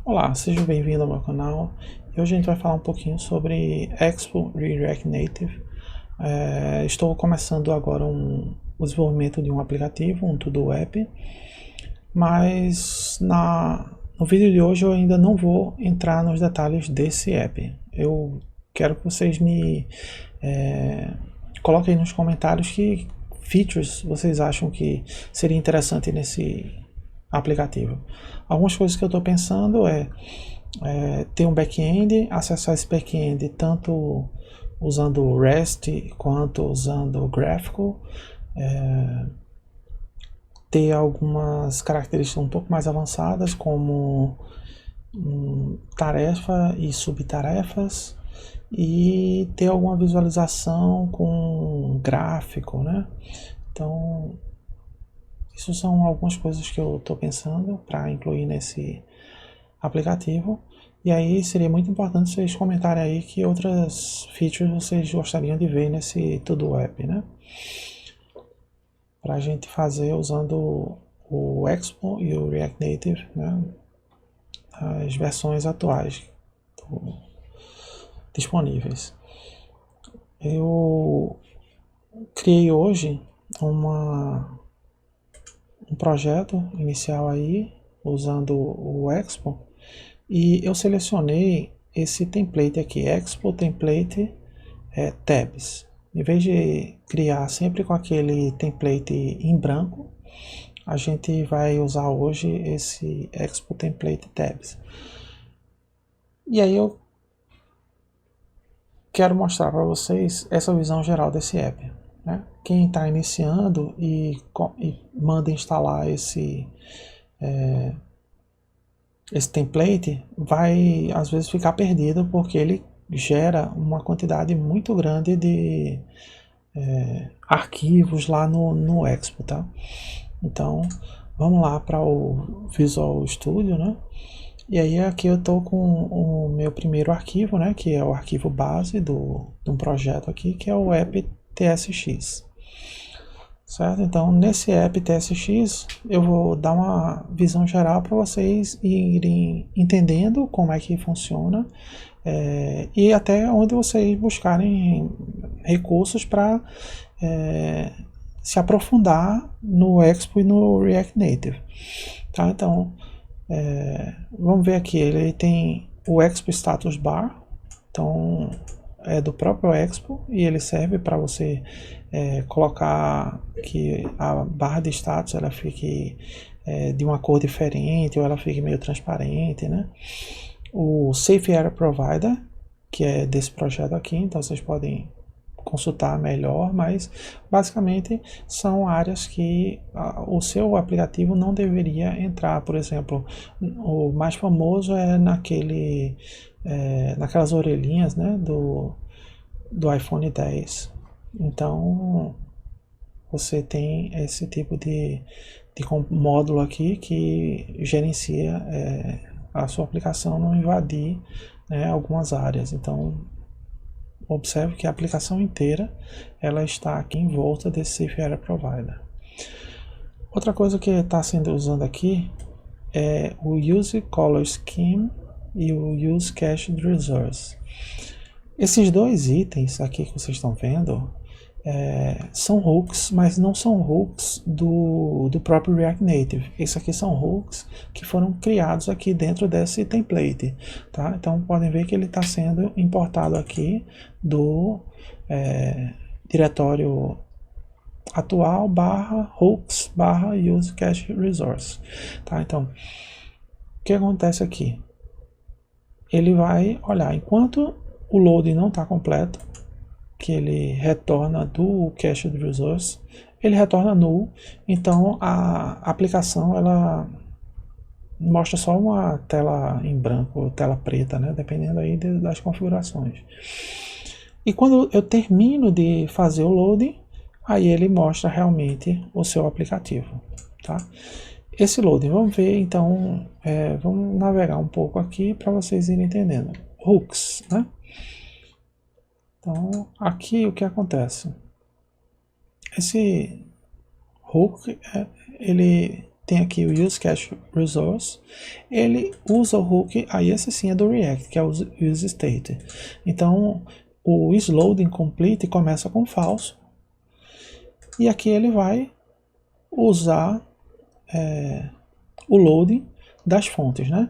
Olá, seja bem-vindo ao meu canal. E hoje a gente vai falar um pouquinho sobre Expo React Native. Estou começando agora o desenvolvimento de um aplicativo, um To-Do app, mas no vídeo de hoje eu ainda não vou entrar nos detalhes desse app. Eu quero que vocês me coloquem nos comentários que features vocês acham que seria interessante nesse aplicativo. Algumas coisas que eu estou pensando ter um back-end, acessar esse back-end tanto usando REST quanto usando Graphical, ter algumas características um pouco mais avançadas como tarefa e subtarefas, e ter alguma visualização com gráfico, né? Então, isso são algumas coisas que eu estou pensando para incluir nesse aplicativo. E aí seria muito importante vocês comentarem aí que outras features vocês gostariam de ver nesse To-Do app, né? Para a gente fazer usando o Expo e o React Native, né? As versões atuais disponíveis. Eu criei hoje um projeto inicial aí usando o Expo, e eu selecionei esse template aqui, Expo Template Tabs. Em vez de criar sempre com aquele template em branco, a gente vai usar hoje esse Expo Template Tabs. E aí eu quero mostrar para vocês essa visão geral desse app, né? Quem está iniciando e manda instalar esse template vai às vezes ficar perdido, porque ele gera uma quantidade muito grande de arquivos lá no Expo, tá? Então vamos lá para o Visual Studio, né? E aí aqui eu estou com o meu primeiro arquivo, né, que é o arquivo base de um projeto aqui, que é o app TSX. Certo? Então, nesse app TSX, eu vou dar uma visão geral para vocês irem entendendo como é que funciona, e até onde vocês buscarem recursos para se aprofundar no Expo e no React Native. Tá? Então, vamos ver aqui, ele tem o Expo Status Bar, então é do próprio Expo, e ele serve para você colocar que a barra de status ela fique de uma cor diferente, ou ela fique meio transparente, né? O Safe Area Provider, que é desse projeto aqui, então vocês podem consultar melhor, mas basicamente são áreas que o seu aplicativo não deveria entrar. Por exemplo, o mais famoso é naquelas orelhinhas, né, do iPhone 10. Então você tem esse tipo de módulo aqui que gerencia a sua aplicação não invadir, né, algumas áreas. Então observe que a aplicação inteira ela está aqui em volta desse Safe Area Provider. Outra coisa que está sendo usado aqui é o Use Color Scheme e o Use Cached Resource. Esses dois itens aqui que vocês estão vendo são hooks, mas não são hooks do próprio React Native. Esses aqui são hooks que foram criados aqui dentro desse template, tá? Então podem ver que ele está sendo importado aqui do diretório atual /hooks /use cache resource, tá? Então o que acontece aqui? Ele vai olhar enquanto o load não está completo, que ele retorna do cache de resource, ele retorna null, então a aplicação ela mostra só uma tela em branco ou tela preta, né, dependendo aí das configurações. E quando eu termino de fazer o loading, aí ele mostra realmente o seu aplicativo, tá? Esse loading, vamos ver então, vamos navegar um pouco aqui para vocês irem entendendo. Hooks, né? Então, aqui o que acontece? Esse hook, ele tem aqui o Use Cache Resource, ele usa o hook, aí esse sim é do React, que é o Use State. Então, o isLoading complete começa com falso, e aqui ele vai usar o loading das fontes, né?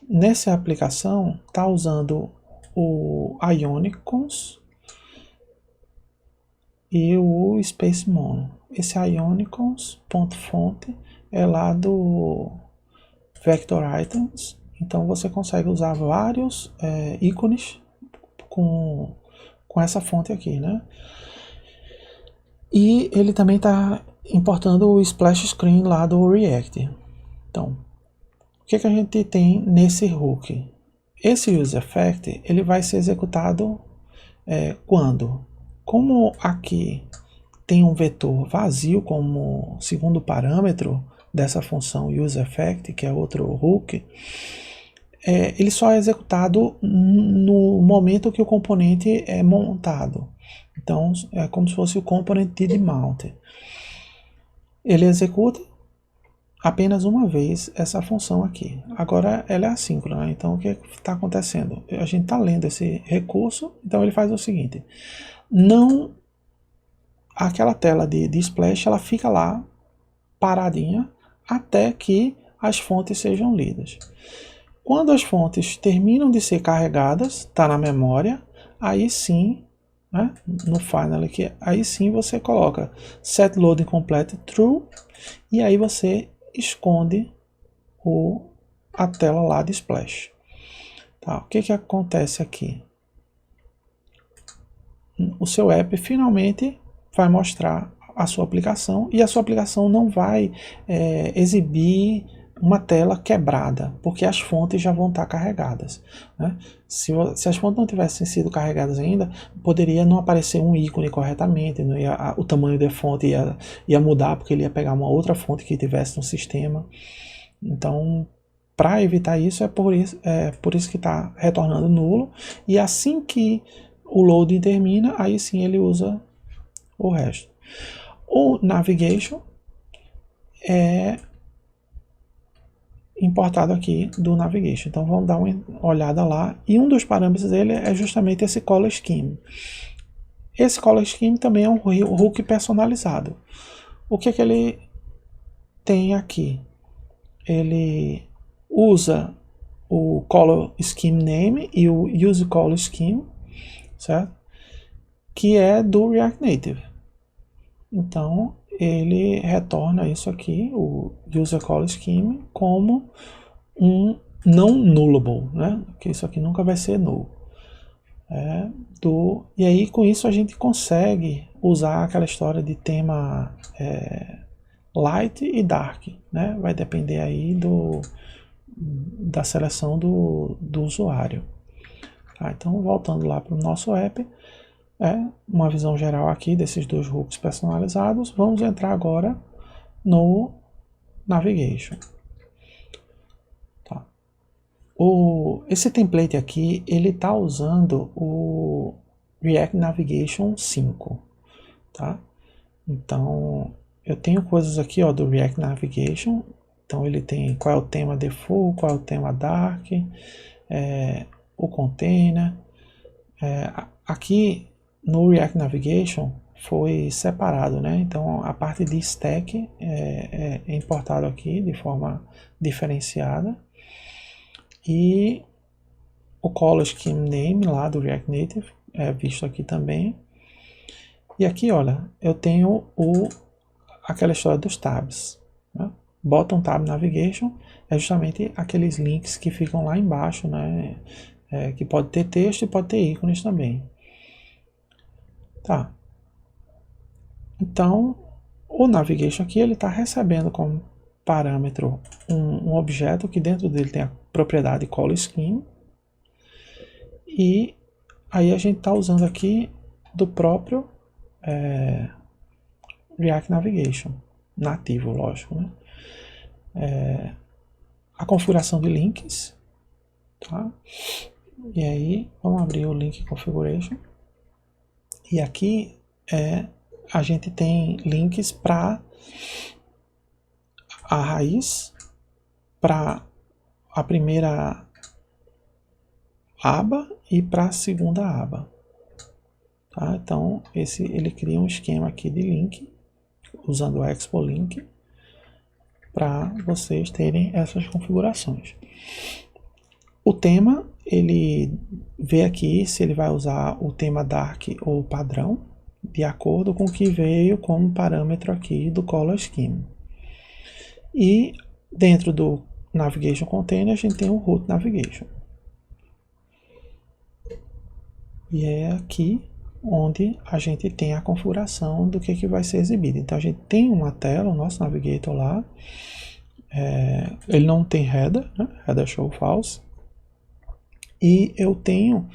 Nessa aplicação, está usando o Ionicons e o SpaceMono. Esse Ionicons.fonte é lá do Vector Items, então você consegue usar vários ícones com essa fonte aqui, né? E ele também está importando o Splash Screen lá do React. Então, o que a gente tem nesse hook? Esse useEffect ele vai ser executado quando? Como aqui tem um vetor vazio como segundo parâmetro dessa função useEffect, que é outro hook, ele só é executado no momento que o componente é montado. Então, é como se fosse o component did mount. Ele executa apenas uma vez essa função aqui. Agora ela é assíncrona, então o que está acontecendo? A gente está lendo esse recurso, então ele faz o seguinte: não, aquela tela de splash ela fica lá paradinha até que as fontes sejam lidas. Quando as fontes terminam de ser carregadas, está na memória, aí sim, né, no final aqui, aí sim você coloca set loading complete true e aí você esconde a tela lá de splash. Tá, o que acontece aqui? O seu app finalmente vai mostrar a sua aplicação e a sua aplicação não vai exibir uma tela quebrada, porque as fontes já vão estar carregadas, né? Se as fontes não tivessem sido carregadas ainda, poderia não aparecer um ícone corretamente, não ia, o tamanho da fonte ia mudar, porque ele ia pegar uma outra fonte que tivesse no sistema. Então, para evitar isso, é por isso que está retornando nulo, e assim que o loading termina, aí sim ele usa o resto. O navigation é importado aqui do navigation. Então vamos dar uma olhada lá. E um dos parâmetros dele é justamente esse color scheme. Esse color scheme também é um hook personalizado. O que ele tem aqui? Ele usa o color scheme name e o use color scheme, certo? Que é do React Native. Então ele retorna isso aqui, o user color scheme, como um não nullable, né? Que isso aqui nunca vai ser null. E aí com isso a gente consegue usar aquela história de tema light e dark, né? Vai depender aí da seleção do usuário. Tá, então voltando lá para o nosso app, uma visão geral aqui desses dois hooks personalizados. Vamos entrar agora no navigation. Tá. Esse template aqui, ele está usando o React Navigation 5. Tá? Então, eu tenho coisas aqui do React Navigation. Então, ele tem qual é o tema default, qual é o tema dark, o container. Aqui no React Navigation foi separado, né? Então a parte de stack é importado aqui de forma diferenciada, e o color scheme name lá do React Native é visto aqui também. E aqui, olha, eu tenho aquela história dos tabs, né? Bottom Tab Navigation é justamente aqueles links que ficam lá embaixo, né? Que pode ter texto e pode ter ícones também. Tá. Então, o navigation aqui ele está recebendo como parâmetro um objeto que dentro dele tem a propriedade color scheme, e aí a gente está usando aqui do próprio React Navigation nativo, lógico, né? A configuração de links, tá? E aí vamos abrir o link configuration, e aqui a gente tem links para a raiz para a primeira aba e para a segunda aba. Tá? Então, ele cria um esquema aqui de link, usando o Expo Link, para vocês terem essas configurações. O tema, ele vê aqui se ele vai usar o tema Dark ou padrão, de acordo com o que veio como parâmetro aqui do Color Scheme. E dentro do Navigation Container, a gente tem o Root Navigation. E é aqui onde a gente tem a configuração do que vai ser exibido. Então a gente tem uma tela, o nosso Navigator lá, ele não tem header, né? Header show false, e eu tenho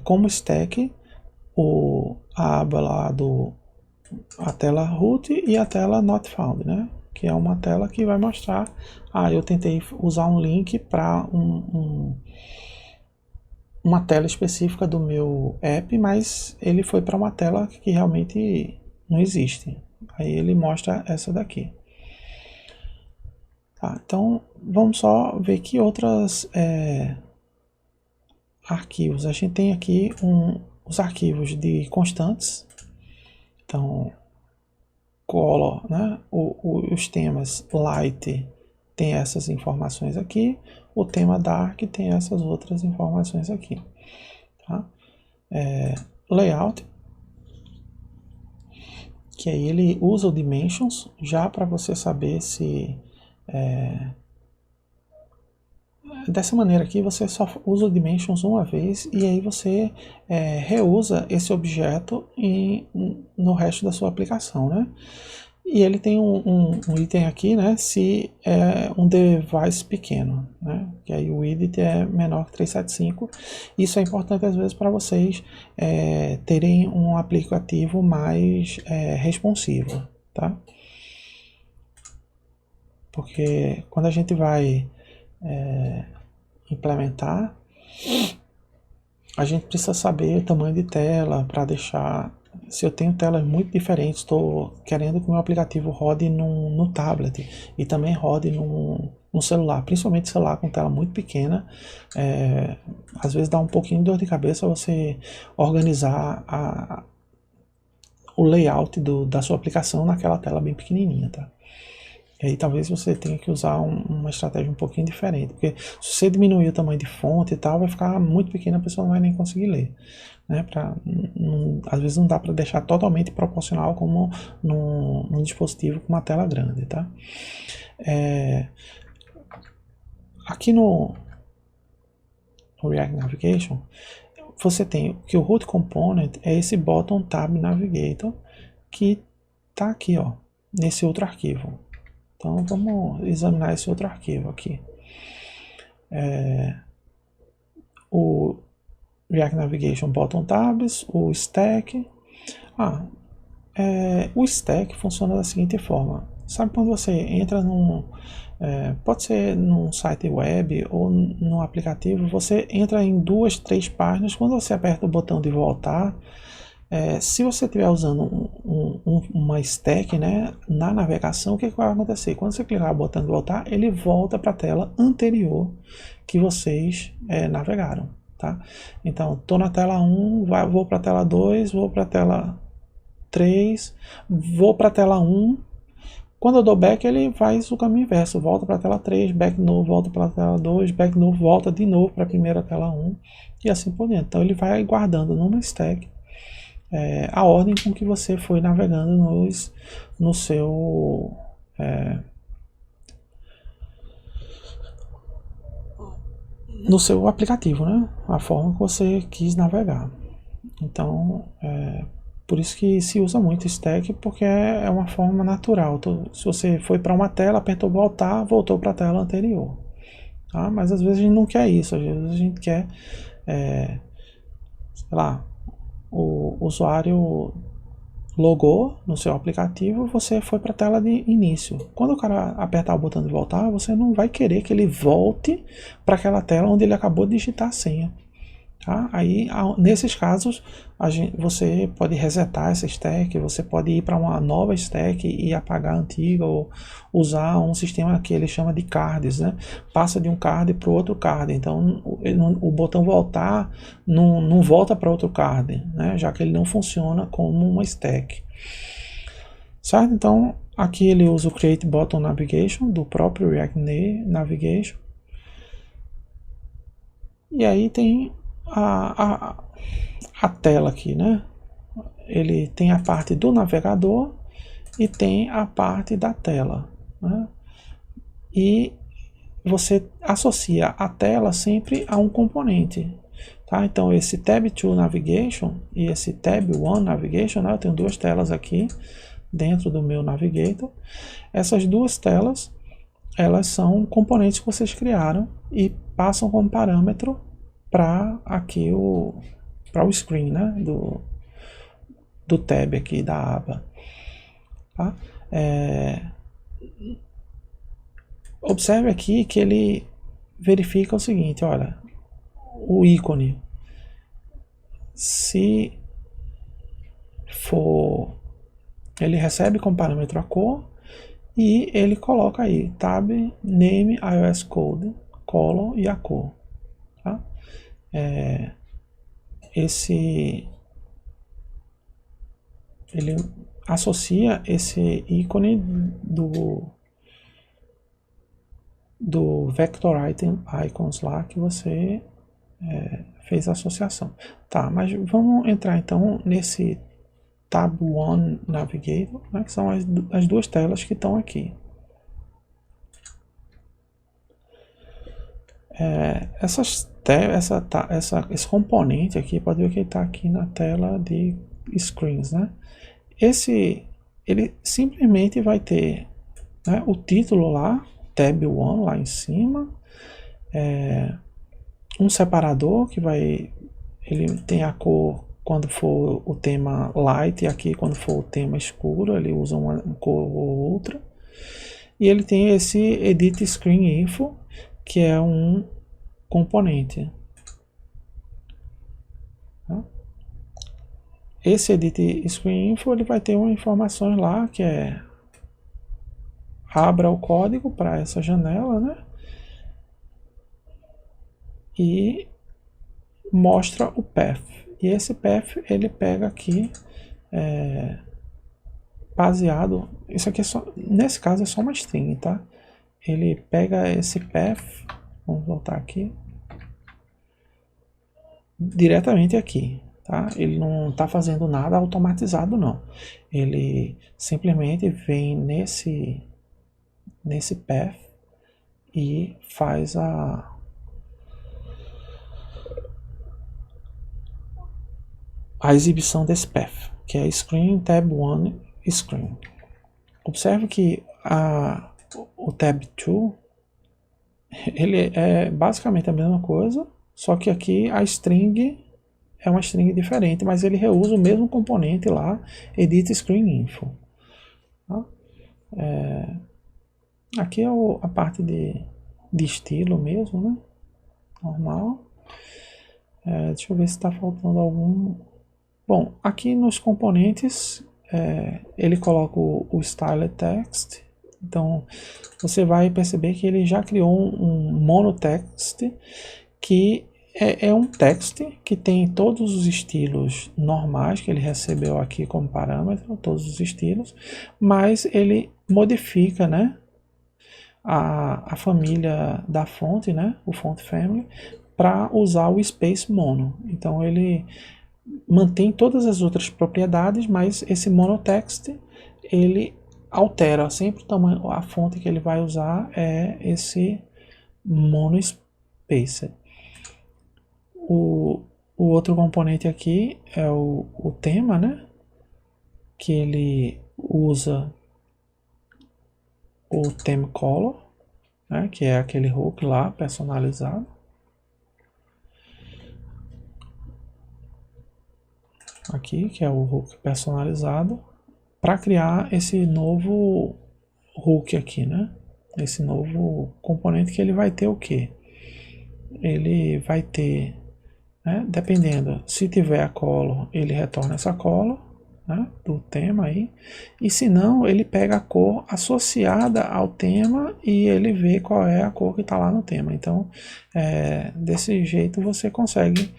como stack a aba lá a tela root e a tela not found, né? Que é uma tela que vai mostrar, eu tentei usar um link para uma tela específica do meu app, mas ele foi para uma tela que realmente não existe. Aí ele mostra essa daqui. Tá, então vamos só ver que outros arquivos. A gente tem aqui os arquivos de constantes. Então, color, né? Os temas light tem essas informações aqui, o tema dark tem essas outras informações aqui. Tá? Layout, que aí ele usa o dimensions já para você saber se dessa maneira aqui você só usa o dimensions uma vez e aí você reusa esse objeto no resto da sua aplicação, né? E ele tem um item aqui, né, se é um device pequeno, né, que aí o width é menor que 375. Isso é importante às vezes para vocês terem um aplicativo mais responsivo, tá? Porque quando a gente vai implementar, a gente precisa saber o tamanho de tela para deixar. Se eu tenho telas muito diferentes, estou querendo que o meu aplicativo rode no tablet e também rode no celular, principalmente celular com tela muito pequena, às vezes dá um pouquinho de dor de cabeça você organizar o layout da sua aplicação naquela tela bem pequenininha, tá? E aí talvez você tenha que usar uma estratégia um pouquinho diferente, porque se você diminuir o tamanho de fonte e tal, vai ficar muito pequena, a pessoa não vai nem conseguir ler. Né? Às vezes não dá para deixar totalmente proporcional como num dispositivo com uma tela grande. Tá? Aqui no React Navigation, você tem que o root component é esse bottom tab navigator que está aqui, ó, nesse outro arquivo. Então vamos examinar esse outro arquivo aqui. O React Navigation Bottom Tabs, o stack. O stack funciona da seguinte forma. Sabe quando você entra pode ser num site web ou num aplicativo, você entra em 2, 3 páginas, quando você aperta o botão de voltar, se você estiver usando uma stack, né, na navegação, o que vai acontecer? Quando você clicar no botão de voltar, ele volta para a tela anterior que vocês navegaram. Tá? Então, estou na tela 1, vou para a tela 2, vou para a tela 3, vou para a tela 1. Quando eu dou back, ele faz o caminho inverso, volta para a tela 3, back de novo, volta para a tela 2, back de novo, volta de novo para a primeira tela 1 e assim por diante. Então, ele vai guardando numa stack a ordem com que você foi navegando no seu aplicativo, né? A forma que você quis navegar. Então, por isso que se usa muito stack, porque é uma forma natural. Se você foi para uma tela, apertou voltar, voltou para a tela anterior. Tá? Mas às vezes a gente não quer isso, às vezes a gente quer, sei lá, o usuário logou no seu aplicativo, você foi para a tela de início. Quando o cara apertar o botão de voltar, você não vai querer que ele volte para aquela tela onde ele acabou de digitar a senha. Tá? Aí, nesses casos, você pode resetar essa stack, você pode ir para uma nova stack e apagar a antiga, ou usar um sistema que ele chama de cards, né? Passa de um card para o outro card, então o botão voltar não volta para outro card, né? Já que ele não funciona como uma stack. Certo? Então, aqui ele usa o Create Button Navigation do próprio React Navigation. E aí tem a tela aqui, né? Ele tem a parte do navegador e tem a parte da tela, né? E você associa a tela sempre a um componente, tá? Então esse Tab2 Navigation e esse Tab1 Navigation, né? Eu tenho duas telas aqui dentro do meu Navigator. Essas duas telas, elas são componentes que vocês criaram e passam como parâmetro para aqui para o screen, né, do tab aqui da aba. Tá? Observe aqui que ele verifica o seguinte, olha, o ícone, se for, ele recebe como parâmetro a cor e ele coloca aí tab name iOS code colon e a cor. Tá? Ele associa esse ícone do Vector Icons lá que você fez a associação. Tá, mas vamos entrar então nesse Tab1 Navigator, né, que são as duas telas que estão aqui. Esse componente aqui, pode ver que ele está aqui na tela de screens, né? Ele simplesmente vai ter, né, o título lá, Tab1 lá em cima, um separador que ele tem a cor quando for o tema light e aqui quando for o tema escuro, ele usa uma cor ou outra. E ele tem esse Edit Screen Info, que é um componente. Esse Edit Screen Info ele vai ter uma informação lá que é abra o código para essa janela, né? E mostra o path. E esse path ele pega aqui baseado, isso aqui é só, nesse caso é só uma string, tá? Ele pega esse path, vamos voltar aqui, diretamente aqui, tá? Ele não está fazendo nada automatizado não. Ele simplesmente vem nesse path e faz a exibição desse path, que é screen tab1 screen. Observe que o tab2 ele é basicamente a mesma coisa, só que aqui a string é uma string diferente, mas ele reusa o mesmo componente lá, edit screen info. Tá? Aqui é a parte de estilo mesmo, né? Normal. Deixa eu ver se está faltando algum. Bom, aqui nos componentes ele coloca o style text. Então você vai perceber que ele já criou um monotext que é um text que tem todos os estilos normais que ele recebeu aqui como parâmetro, todos os estilos, mas ele modifica, né, a família da fonte, né, o font family, para usar o space mono. Então ele mantém todas as outras propriedades, mas esse monotext ele altera sempre o tamanho, a fonte que ele vai usar é esse monospacer. O outro componente aqui é o tema, né? Que ele usa o theme color, né? Que é aquele hook lá personalizado. Aqui, que é o hook personalizado, para criar esse novo hook aqui, né? Esse novo componente que ele vai ter o quê? Ele vai ter né? Dependendo, se tiver a color, ele retorna essa color, né, do tema aí, e se não, ele pega a cor associada ao tema e ele vê qual é a cor que está lá no tema. Então, desse jeito você consegue,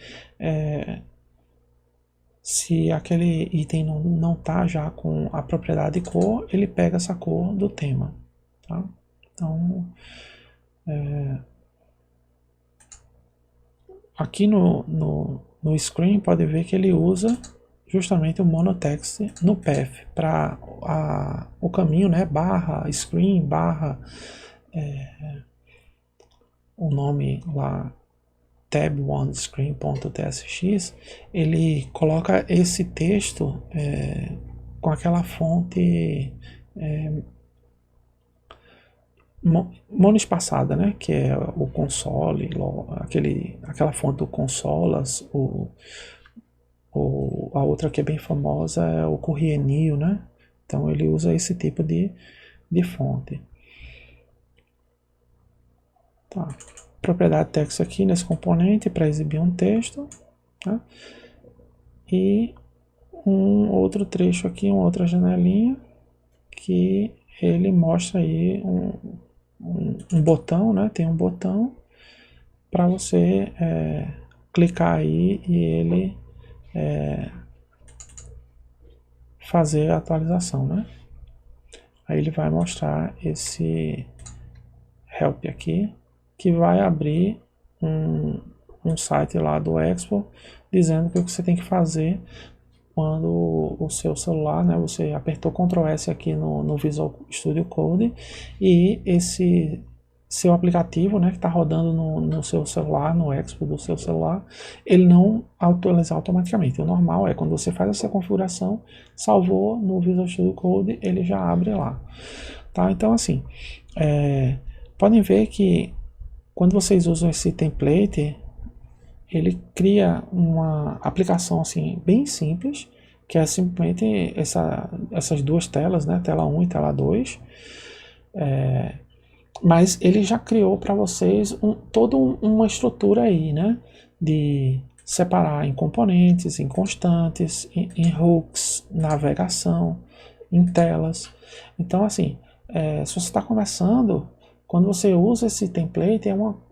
se aquele item não está já com a propriedade de cor, ele pega essa cor do tema, tá? Então, aqui no screen pode ver que ele usa justamente o monotext no path para o caminho, né, barra screen, barra o nome lá tab1screen.tsx, ele coloca esse texto com aquela fonte monoespaçada, né, que é o console, aquela fonte do consolas, a outra que é bem famosa é o Courrier New, né? Então ele usa esse tipo de fonte. Tá. Propriedade texto aqui nesse componente para exibir um texto, tá? E um outro trecho aqui, uma outra janelinha que ele mostra aí um botão, né? Tem um botão para você clicar aí e ele fazer a atualização, né? Aí ele vai mostrar esse help aqui, que vai abrir um site lá do Expo, dizendo que o que você tem que fazer quando o seu celular, né, você apertou Ctrl S aqui no Visual Studio Code e esse seu aplicativo, né, que está rodando no seu celular, no Expo do seu celular, ele não atualizar automaticamente. O normal é quando você faz essa configuração, salvou no Visual Studio Code, ele já abre lá. Tá? Então assim, podem ver que quando vocês usam esse template, ele cria uma aplicação assim bem simples, que é simplesmente essas duas telas, né, tela 1 e tela 2, mas ele já criou para vocês toda uma estrutura aí, né, de separar em componentes, em constantes, em hooks, navegação, em telas. Então assim, se você está começando, quando você usa esse template,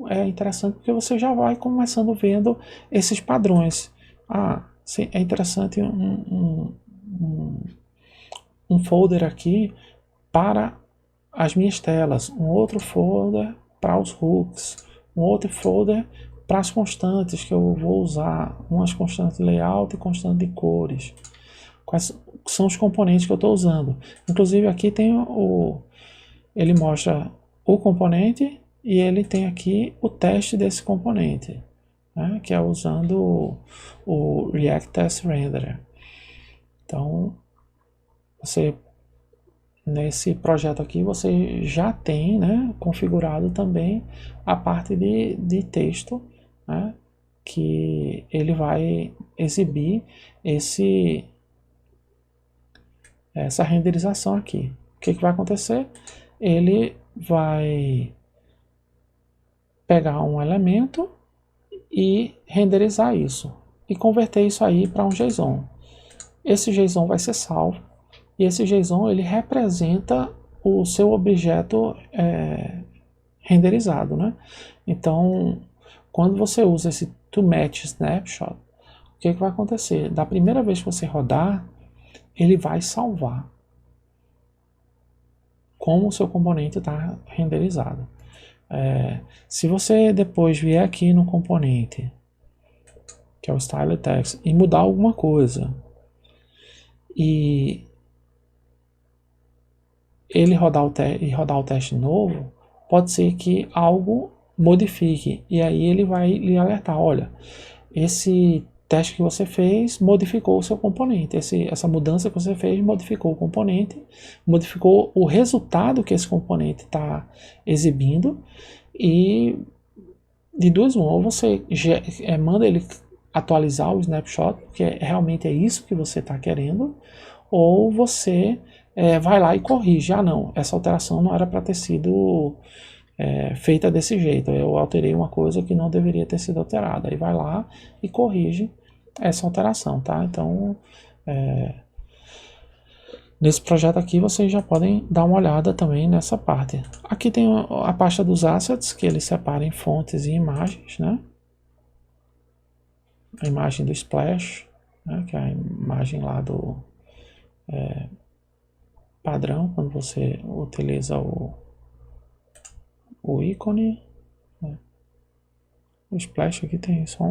é interessante porque você já vai começando vendo esses padrões. É interessante um folder aqui para as minhas telas, um outro folder para os hooks, um outro folder para as constantes que eu vou usar, umas constantes de layout e constante de cores. Quais são os componentes que eu estou usando? Inclusive aqui tem ele mostra o componente e ele tem aqui o teste desse componente, né, que é usando o React Test Renderer. Então, nesse projeto aqui você já tem, né, configurado também a parte de texto, né, que ele vai exibir essa renderização aqui. O que vai acontecer? Ele vai pegar um elemento e renderizar isso e converter isso aí para um JSON. Esse JSON vai ser salvo e esse JSON ele representa o seu objeto renderizado, né? Então, quando você usa esse toMatch snapshot, o que vai acontecer? Da primeira vez que você rodar, ele vai salvar como o seu componente está renderizado. Se você depois vier aqui no componente, que é o Style Text, e mudar alguma coisa, e ele rodar o teste novo, pode ser que algo modifique, e aí ele vai lhe alertar, olha, esse teste que você fez modificou o seu componente, essa mudança que você fez modificou o componente, modificou o resultado que esse componente está exibindo, e de duas uma, ou você manda ele atualizar o snapshot, porque realmente é isso que você está querendo, ou você vai lá e corrige, não, essa alteração não era para ter sido feita desse jeito. Eu alterei uma coisa que não deveria ter sido alterada. Aí vai lá e corrige essa alteração, tá? Então, nesse projeto aqui vocês já podem dar uma olhada também nessa parte. Aqui tem a pasta dos assets, que ele separa em fontes e imagens, né? A imagem do splash, né? Que é a imagem lá do padrão, quando você utiliza o ícone. Né? O splash aqui tem só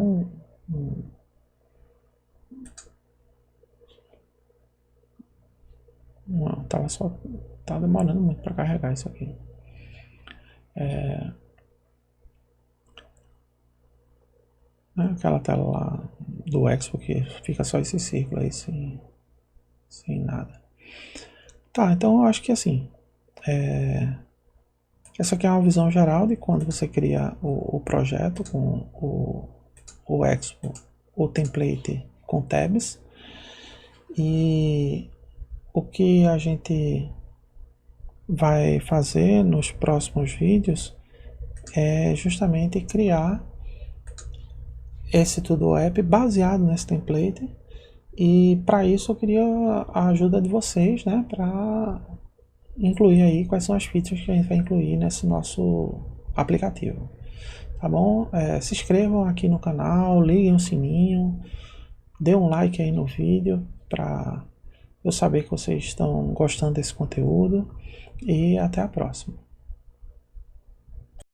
não, tá demorando muito para carregar isso aqui. Aquela tela lá do Expo que fica só esse círculo aí sem nada. Tá, então eu acho que assim, essa aqui é uma visão geral de quando você cria o projeto com o Expo, o template com tabs. E o que a gente vai fazer nos próximos vídeos é justamente criar esse Todo App baseado nesse template. E para isso eu queria a ajuda de vocês, né, para incluir aí quais são as features que a gente vai incluir nesse nosso aplicativo. Tá bom? Se inscrevam aqui no canal, liguem o sininho, dê um like aí no vídeo para eu saber que vocês estão gostando desse conteúdo e até a próxima.